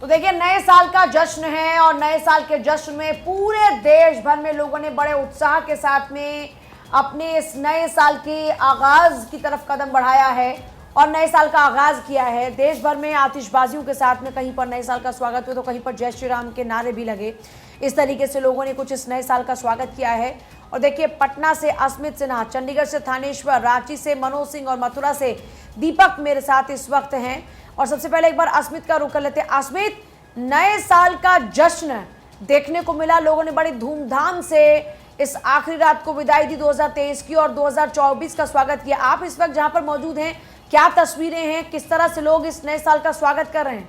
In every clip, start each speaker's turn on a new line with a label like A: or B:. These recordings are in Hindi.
A: तो देखिए, नए साल का जश्न है और नए साल के जश्न में पूरे देश भर में लोगों ने बड़े उत्साह के साथ में अपने इस नए साल के आगाज की तरफ कदम बढ़ाया है और नए साल का आगाज किया है। देश भर में आतिशबाजियों के साथ में कहीं पर नए साल का स्वागत हुआ तो कहीं पर जय श्री राम के नारे भी लगे। इस तरीके से लोगों ने कुछ इस नए साल का स्वागत किया है। और देखिए, पटना से अस्मित सिन्हा, चंडीगढ़ से थानेश्वर, रांची से मनोज सिंह और मथुरा से दीपक मेरे साथ इस वक्त हैं। और सबसे पहले एक बार अस्मित का रुख कर लेते हैं। अस्मित, नए साल का जश्न देखने को मिला, लोगों ने बड़ी धूमधाम से इस आखिरी रात को विदाई दी 2023 की और 2024 का स्वागत किया। आप इस वक्त जहां पर मौजूद हैं, क्या तस्वीरें हैं, किस तरह से लोग इस नए साल का स्वागत कर रहे हैं?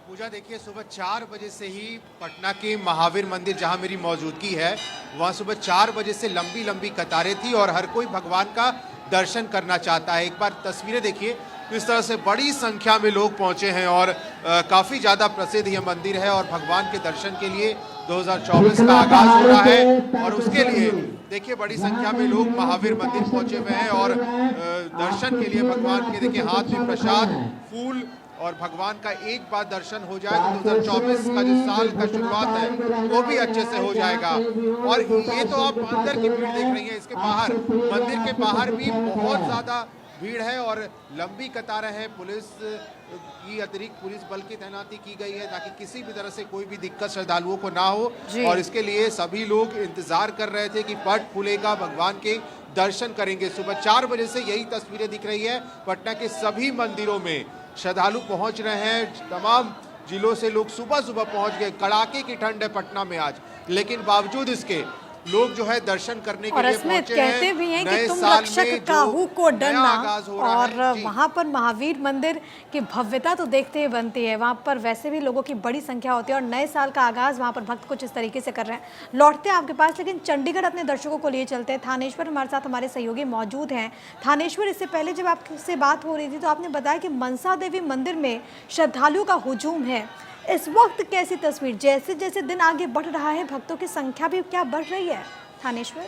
B: पूजा, देखिए, सुबह 4 बजे से ही पटना के महावीर मंदिर जहां मेरी मौजूदगी है, वहां सुबह 4 बजे से लंबी लंबी कतारें थी और हर कोई भगवान का दर्शन करना चाहता है। एक बार तस्वीरें देखिए, इस तरह से बड़ी संख्या में लोग पहुंचे हैं और काफ़ी ज़्यादा प्रसिद्ध यह मंदिर है और भगवान के दर्शन के लिए 2024 का आगाज हो रहा है और उसके लिए देखिए बड़ी संख्या में लोग महावीर मंदिर पहुंचे हुए हैं और दर्शन के लिए भगवान के, देखिए, हाथ में प्रसाद, फूल और भगवान का एक बार दर्शन हो जाए तो 2024 का जो साल का शुरुआत है वो भी अच्छे से हो जाएगा। और ये तो आप अंदर की भीड़ देख रही हैं, इसके बाहर, मंदिर के बाहर भी बहुत ज़्यादा भीड़ है और लंबी कतारें हैं। पुलिस की अतिरिक्त पुलिस बल की तैनाती की गई है ताकि किसी भी तरह से कोई भी दिक्कत श्रद्धालुओं को ना हो और इसके लिए सभी लोग इंतजार कर रहे थे कि पट खुलेगा, भगवान के दर्शन करेंगे। सुबह 4 बजे से यही तस्वीरें दिख रही है। पटना के सभी मंदिरों में श्रद्धालु पहुंच रहे हैं, तमाम जिलों से लोग सुबह सुबह पहुंच गए। कड़ाके की ठंड है पटना में आज, लेकिन बावजूद इसके लोग जो है दर्शन करने के लिए पहुंचे हैं।
C: कहते भी हैं कि तुम रक्षक काहू को डरना, और वहाँ पर महावीर मंदिर की भव्यता तो देखते ही बनती है। वहाँ पर वैसे भी लोगों की बड़ी संख्या होती है और नए साल का आगाज़ वहाँ पर भक्त कुछ इस तरीके से कर रहे हैं। लौटते हैं आपके पास, लेकिन चंडीगढ़ अपने दर्शकों को लिए चलते हैं। थानेश्वर हमारे साथ, हमारे सहयोगी मौजूद हैं। थानेश्वर, इससे पहले जब आपसे बात हो रही थी तो आपने बताया कि मनसा देवी मंदिर में श्रद्धालुओं का हुजूम है। इस वक्त कैसी तस्वीर, जैसे जैसे दिन आगे बढ़ रहा है भक्तों की संख्या भी क्या बढ़ रही है थानेश्वर?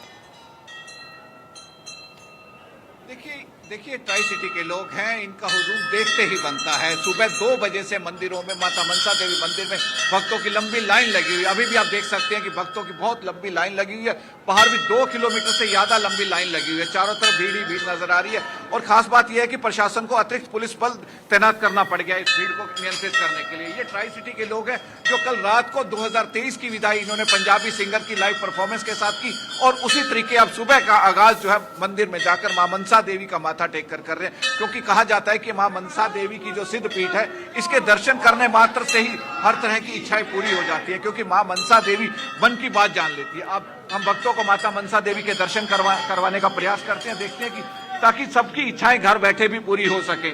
D: देखिए ट्राई सिटी के लोग हैं, इनका हुजूम देखते ही बनता है। सुबह 2 बजे से मंदिरों में, माता मनसा देवी मंदिर में भक्तों की लंबी लाइन लगी हुई है। अभी भी आप देख सकते हैं कि भक्तों की बहुत लंबी लाइन लगी हुई है। बाहर भी 2 किलोमीटर से ज्यादा लंबी लाइन लगी हुई है। चारों तरफ भीड़ ही भीड़ नजर आ रही है और खास बात यह है कि प्रशासन को अतिरिक्त पुलिस बल तैनात करना पड़ गया इस भीड़ को नियंत्रित करने के लिए। ये ट्राई सिटी के लोग हैं जो कल रात को 2023 की विदाई इन्होंने पंजाबी सिंगर की लाइव परफॉर्मेंस के साथ की और उसी तरीके अब सुबह का आगाज जो है मंदिर में जाकर मां मनसा देवी का माथा टेक कर रहे हैं, क्योंकि कहा जाता है कि मां मनसा देवी की जो सिद्ध पीठ है, इसके दर्शन करने मात्र से ही हर तरह की इच्छाएं पूरी हो जाती है, क्योंकि मां मनसा देवी मन की बात जान लेती है। अब हम भक्तों को माता मनसा देवी के दर्शन करवाने का प्रयास करते हैं, देखते हैं कि ताकि सबकी इच्छाएं घर बैठे भी पूरी हो सके।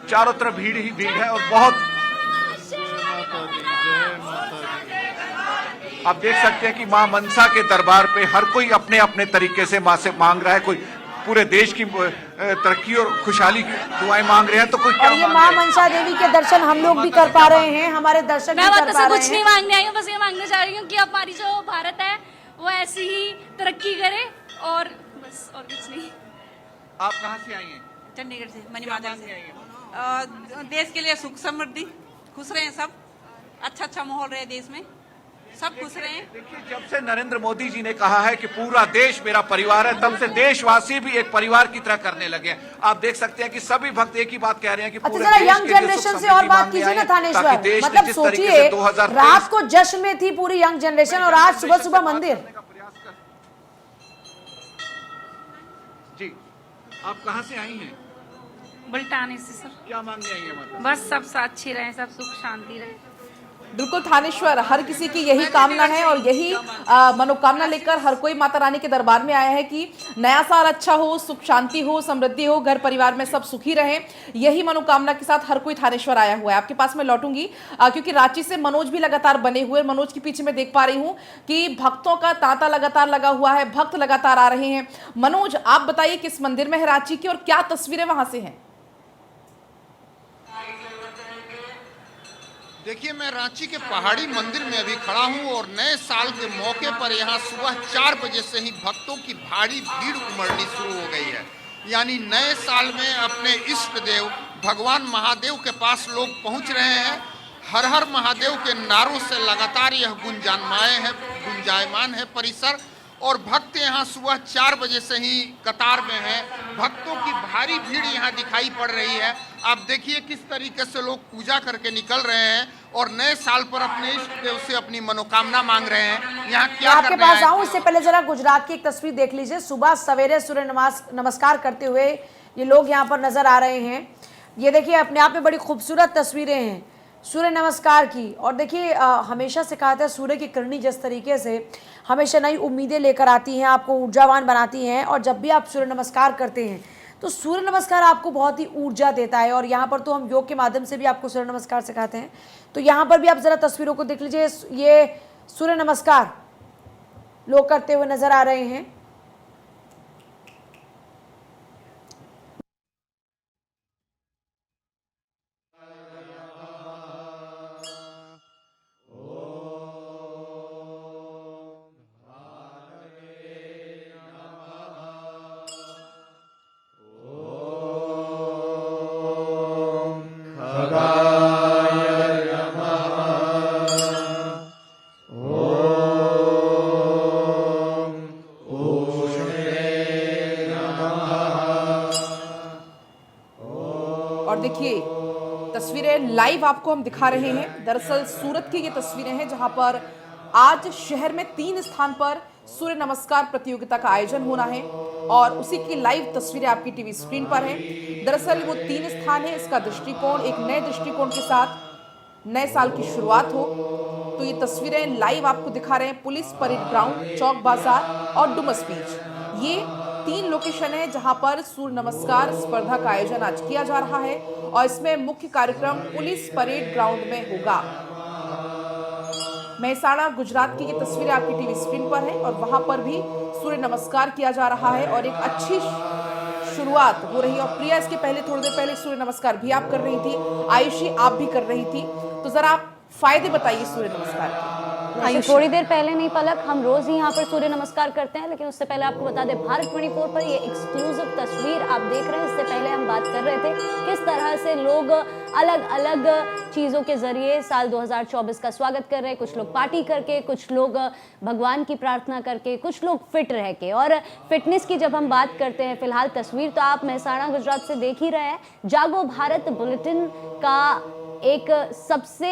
D: चारों तरफ भीड़ ही भीड़ है और बहुत आप देख सकते हैं कि मां मनसा के दरबार पे हर कोई अपने अपने तरीके से मां से मांग रहा है। कोई पूरे देश की तरक्की और खुशहाली की दुआएं मांग रहे हैं, तो कोई क्या
A: ये मां मनसा देवी के दर्शन हम लोग भी कर पा रहे हैं, हमारे दर्शक भी कर पा रहे हैं।
E: कुछ नहीं मांगने आई हूँ, बस ये मांगना चाह रही हूँ कि हमारी जो भारत है वो ऐसी ही तरक्की करे और बस, और कुछ नहीं।
D: आप कहाँ से आई हैं?
F: चंडीगढ़ से, मनीमाजरा से आई हैं। देश के लिए सुख समृद्धि, खुश रहे सब, अच्छा माहौल रहे देश में, सब खुश रहे।
D: देखिए, जब से नरेंद्र मोदी जी ने कहा है कि पूरा देश मेरा परिवार है, तब से देशवासी भी एक परिवार की तरह करने लगे हैं। आप देख सकते हैं कि सभी भक्त एक ही बात कह रहे हैं कि पूरे देश
A: यंग जनरेशन से और बात कीजिए ना थानेश्वर, मतलब सोचिए, रात को जश्न में थी पूरी यंग जनरेशन और आज सुबह सुबह मंदिर।
D: जी, आप कहाँ से आई हैं?
E: बुल्टाने से सर।
D: क्या मांगने आई हैं?
E: बस सब अच्छी रहे, सब सुख शांति रहे।
G: बिल्कुल थानेश्वर, हर किसी की यही कामना है और यही मनोकामना लेकर हर कोई माता रानी के दरबार में आया है कि नया साल अच्छा हो, सुख शांति हो, समृद्धि हो, घर परिवार में सब सुखी रहे। यही मनोकामना के साथ हर कोई थानेश्वर आया हुआ है। आपके पास मैं लौटूंगी क्योंकि रांची से मनोज भी लगातार बने हुए। मनोज के पीछे मैं देख पा रही हूँ कि भक्तों का तांता लगातार लगा हुआ है, भक्त लगातार आ रहे हैं। मनोज, आप बताइए किस मंदिर में है रांची की और क्या तस्वीरें वहां से हैं?
H: देखिए, मैं रांची के पहाड़ी मंदिर में अभी खड़ा हूं और नए साल के मौके पर यहां सुबह 4 बजे से ही भक्तों की भारी भीड़ उमड़नी शुरू हो गई है। यानी नए साल में अपने इष्ट देव भगवान महादेव के पास लोग पहुंच रहे हैं। हर हर महादेव के नारों से लगातार यह गुंजायमान है परिसर, और भक्त यहाँ सुबह 4 बजे से ही कतार में हैं। भक्तों की भारी भीड़ यहाँ दिखाई पड़ रही है। आप देखिए किस तरीके से लोग पूजा करके निकल रहे हैं और नए साल पर अपने इष्ट देव से अपनी मनोकामना मांग रहे हैं। यहाँ क्या
A: आपके पास आऊं इससे पहले जरा गुजरात की एक तस्वीर देख लीजिए। सुबह सवेरे सूर्य नमस्कार करते हुए ये लोग यहाँ पर नजर आ रहे हैं। ये देखिए अपने आप में बड़ी खूबसूरत तस्वीरें हैं सूर्य नमस्कार की। और देखिए हमेशा से कहा था सूर्य की किरणें जिस तरीके से हमेशा नई उम्मीदें लेकर आती हैं, आपको ऊर्जावान बनाती हैं। और जब भी आप सूर्य नमस्कार करते हैं तो सूर्य नमस्कार आपको बहुत ही ऊर्जा देता है। और यहाँ पर तो हम योग के माध्यम से भी आपको सूर्य नमस्कार सिखाते हैं। तो यहाँ पर भी आप ज़रा तस्वीरों को देख लीजिए। ये सूर्य नमस्कार लोग करते हुए नजर आ रहे हैं।
G: और देखिए तस्वीरें लाइव आपको हम दिखा रहे हैं। दरअसल सूरत की ये तस्वीरें हैं जहां पर आज शहर में 3 स्थान पर सूर्य नमस्कार प्रतियोगिता का आयोजन होना है और उसी की लाइव तस्वीरें आपकी टीवी स्क्रीन पर हैं। दरअसल वो 3 स्थान है, इसका दृष्टिकोण एक नए दृष्टिकोण के साथ नए साल की शुरुआत हो। तो ये तस्वीरें लाइव आपको दिखा रहे हैं पुलिस परेड ग्राउंड, चौक बाजार और डुमस बीच। ये 3 लोकेशन है जहां पर सूर्य नमस्कार स्पर्धा का आयोजन आज किया जा रहा है और इसमें मुख्य कार्यक्रम पुलिस परेड ग्राउंड में होगा। मेहसाणा गुजरात की ये तस्वीरें आपकी टीवी स्क्रीन पर है और वहां पर भी सूर्य नमस्कार किया जा रहा है और एक अच्छी शुरुआत हो रही है। और प्रिया इसके पहले थोड़ी देर पहले सूर्य नमस्कार भी आप कर रही थी, आयुषी आप भी कर रही थी, तो जरा आप फायदे बताइए सूर्य नमस्कार के।
I: थोड़ी देर पहले नहीं पलक, हम रोज ही यहाँ पर सूर्य नमस्कार करते हैं, लेकिन उससे पहले आपको बता दें भारत 24 पर ये एक्सक्लूसिव तस्वीर आप देख रहे हैं। इससे पहले हम बात कर रहे थे किस तरह से लोग अलग अलग चीज़ों के जरिए साल 2024 का स्वागत कर रहे हैं। कुछ लोग पार्टी करके, कुछ लोग भगवान की प्रार्थना करके, कुछ लोग फिट रह के। और फिटनेस की जब हम बात करते हैं, फिलहाल तस्वीर तो आप मेहसाणा गुजरात से देख ही रहे हैं। जागो भारत बुलेटिन का एक सबसे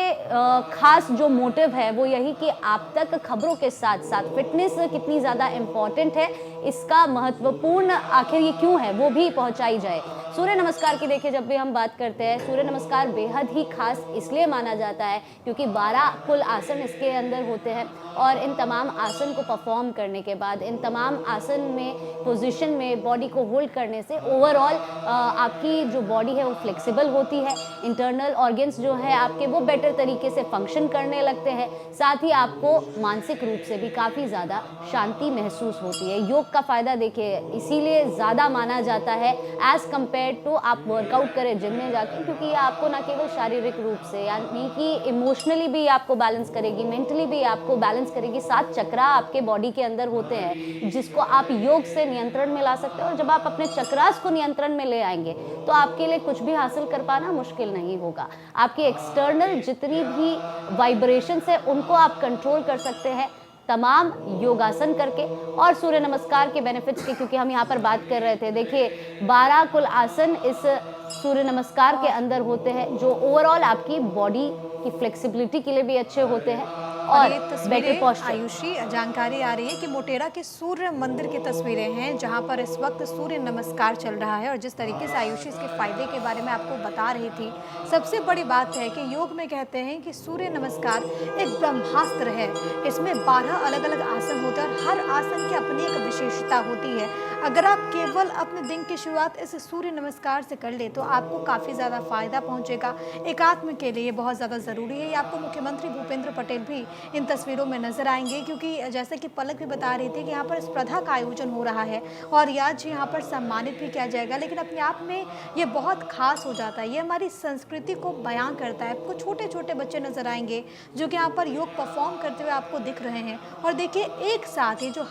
I: खास जो मोटिव है वो यही कि आप तक खबरों के साथ साथ फिटनेस कितनी ज़्यादा इम्पॉर्टेंट है, इसका महत्वपूर्ण आखिर ये क्यों है वो भी पहुंचाई जाए। सूर्य नमस्कार की देखिए जब भी हम बात करते हैं, सूर्य नमस्कार बेहद ही खास इसलिए माना जाता है क्योंकि 12 कुल आसन इसके अंदर होते हैं और इन तमाम आसन को परफॉर्म करने के बाद, इन तमाम आसन में पोजीशन में बॉडी को होल्ड करने से ओवरऑल आपकी जो बॉडी है वो फ्लेक्सिबल होती है। इंटरनल ऑर्गन्स जो है आपके वो बेटर तरीके से फंक्शन करने लगते हैं। साथ ही आपको मानसिक रूप से भी काफ़ी ज़्यादा शांति महसूस होती है। योग का फ़ायदा देखिए इसीलिए ज़्यादा माना जाता है एज़ कम्पेयर टू आप वर्कआउट करें जिम में जाके, क्योंकि ये आपको न केवल शारीरिक रूप से यानी कि इमोशनली भी आपको बैलेंस करेगी, मेंटली भी आपको बैलेंस करेगी। 7 चक्रा आपके बॉडी के अंदर होते हैं जिसको आप योग से नियंत्रण में ला सकते हो और जब आप अपने चक्रास को नियंत्रण में ले आएंगे तो आपके लिए कुछ भी हासिल कर पाना मुश्किल नहीं होगा। आपकी एक्सटर्नल जितनी भी वाइब्रेशंस है उनको आप कंट्रोल कर सकते हैं तमाम योगासन करके। और सूर्य नमस्कार के बेनिफिट्स के क्योंकि हम यहाँ पर बात कर रहे थे, देखिए 12 कुल आसन इस सूर्य नमस्कार के अंदर होते हैं जो ओवरऑल आपकी बॉडी की फ्लेक्सिबिलिटी के लिए भी अच्छे होते हैं और
C: ये तस्वीरें आयुषी जानकारी आ रही है कि मोटेरा के सूर्य मंदिर की तस्वीरें हैं जहां पर इस वक्त सूर्य नमस्कार चल रहा है। और जिस तरीके से आयुषी इसके फायदे के बारे में आपको बता रही थी, सबसे बड़ी बात है कि योग में कहते हैं कि सूर्य नमस्कार एक ब्रह्मास्त्र है। इसमें 12 अलग अलग आसन होते हैं और हर आसन की अपनी एक विशेषता होती है। अगर आप केवल अपने दिन की शुरुआत इस सूर्य नमस्कार से कर ले तो आपको काफ़ी ज़्यादा फायदा पहुंचेगा। एकात्म के लिए बहुत ज़्यादा ज़रूरी है। ये आपको मुख्यमंत्री भूपेंद्र पटेल भी इन तस्वीरों में नजर आएंगे, क्योंकि जैसे कि पलक भी बता रही थी कि यहाँ पर स्पर्धा का आयोजन हो रहा है और आज यहाँ पर सम्मानित भी किया जाएगा, लेकिन अपने आप में ये बहुत खास हो जाता है। ये हमारी संस्कृति को बयां करता है। आपको छोटे छोटे बच्चे नजर आएंगे जो कि यहाँ पर योग परफॉर्म करते हुए आपको दिख रहे हैं, और देखिए एक साथ ये जो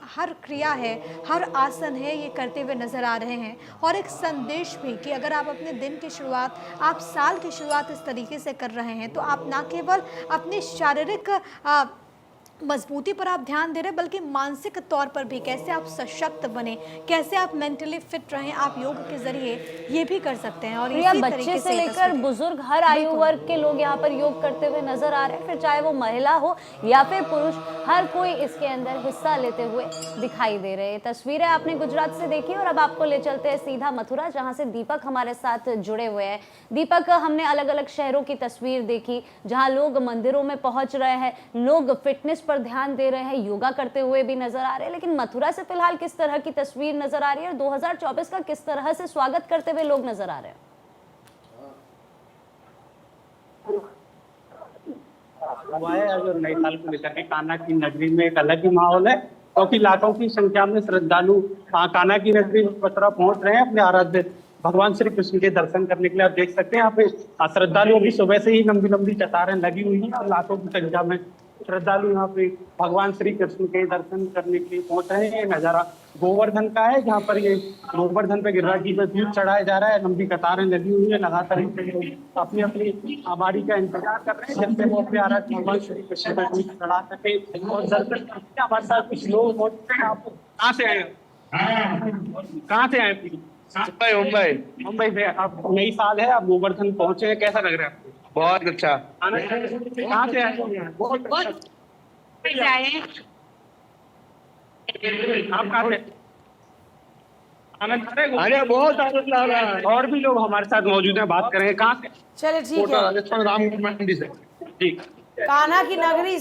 C: हर क्रिया है, हर आसन है, ये करते हुए नजर आ रहे हैं। और एक संदेश भी कि अगर आप अपने दिन की शुरुआत, आप साल की शुरुआत इस तरीके से कर रहे हैं तो आप ना केवल अपनी शारीरिक मजबूती पर आप ध्यान दे रहे हैं, बल्कि मानसिक तौर पर भी कैसे आप सशक्त बने, कैसे आप मेंटली फिट रहें, आप योग के जरिए ये भी कर सकते हैं। और इसी
I: बच्चे
C: तरीके
I: से लेकर बुजुर्ग हर आयु वर्ग के लोग यहाँ पर योग करते हुए नजर आ रहे हैं, फिर चाहे वो महिला हो या फिर पुरुष, हर कोई इसके अंदर हिस्सा लेते हुए दिखाई दे रहे हैं। तस्वीरें आपने गुजरात से देखी और अब आपको ले चलते हैं सीधा मथुरा, जहाँ से दीपक हमारे साथ जुड़े हुए हैं। दीपक, हमने अलग अलग शहरों की तस्वीर देखी जहाँ लोग मंदिरों में पहुंच रहे हैं, लोग फिटनेस पर ध्यान दे रहे हैं, योगा करते हुए भी नजर आ रहे हैं, लेकिन मथुरा से फिलहाल किस तरह की तस्वीर नजर आ रही है और 2024 का किस तरह से स्वागत करते हुए लोग नजर आ रहे हैं?
J: हुआ है जो नए साल को लेकर के कान्हा की नगरी में एक अलग ही माहौल है, क्योंकि लाखों की संख्या में श्रद्धालु कान्हा की नगरी में मथुरा पहुंच रहे हैं अपने आराध्य भगवान श्री कृष्ण के दर्शन करने के लिए। आप देख सकते हैं यहाँ पे श्रद्धालुओं की सुबह से ही लंबी लंबी कतारें लगी हुई हैं और लाखों की संख्या में श्रद्धालु यहाँ पे भगवान श्री कृष्ण के दर्शन करने के लिए पहुंच रहे हैं। ये नजारा गोवर्धन का है, जहाँ पर ये गोवर्धन पे गिरिराज जी पे दूध चढ़ाया जा रहा है। लंबी कतारें लगी हुई है, लगातार अपनी अपनी बारी का इंतजार कर रहे हैं जब से वो अपने आराध्य भगवान श्री कृष्ण का दूध चढ़ा सके और दर्शन करते। हमारे साथ कुछ लोग पहुंचते हैं। आप कहाँ से आए? कहाँ से आए? मुंबई से। आप नई साल है, आप गोवर्धन पहुंचे हैं, कैसा लग रहा है आपको?
K: बहुत अच्छा।
J: कहाँ से आए? बहुत आप कहाँ से? आनंद बहुत आनंद आ रहा है। और भी लोग हमारे साथ मौजूद हैं, बात करेंगे। कहाँ से?
A: चलिए ठीक है।
J: राजस्थान राम मंडी से। ठीक।
A: कान्हा की नगरी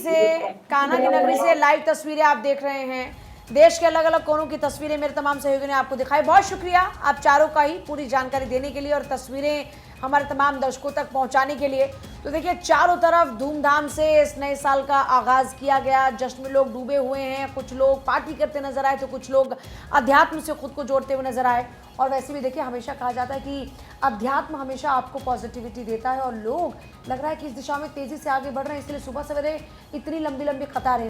A: से लाइव तस्वीरें आप देख रहे हैं। देश के अलग अलग कोनों की तस्वीरें मेरे तमाम सहयोगियों ने आपको दिखाई। बहुत शुक्रिया आप चारों का ही पूरी जानकारी देने के लिए और तस्वीरें हमारे तमाम दर्शकों तक पहुंचाने के लिए। तो देखिए चारों तरफ धूमधाम से इस नए साल का आगाज किया गया, जश्न में लोग डूबे हुए हैं। कुछ लोग पार्टी करते नजर आए तो कुछ लोग अध्यात्म से खुद को जोड़ते हुए नजर आए। और वैसे भी देखिए हमेशा कहा जाता है कि अध्यात्म हमेशा आपको पॉजिटिविटी देता है और लोग लग रहा है कि इस दिशा में तेजी से आगे बढ़ रहे हैं, इसलिए सुबह सवेरे इतनी लंबी लंबी कतारें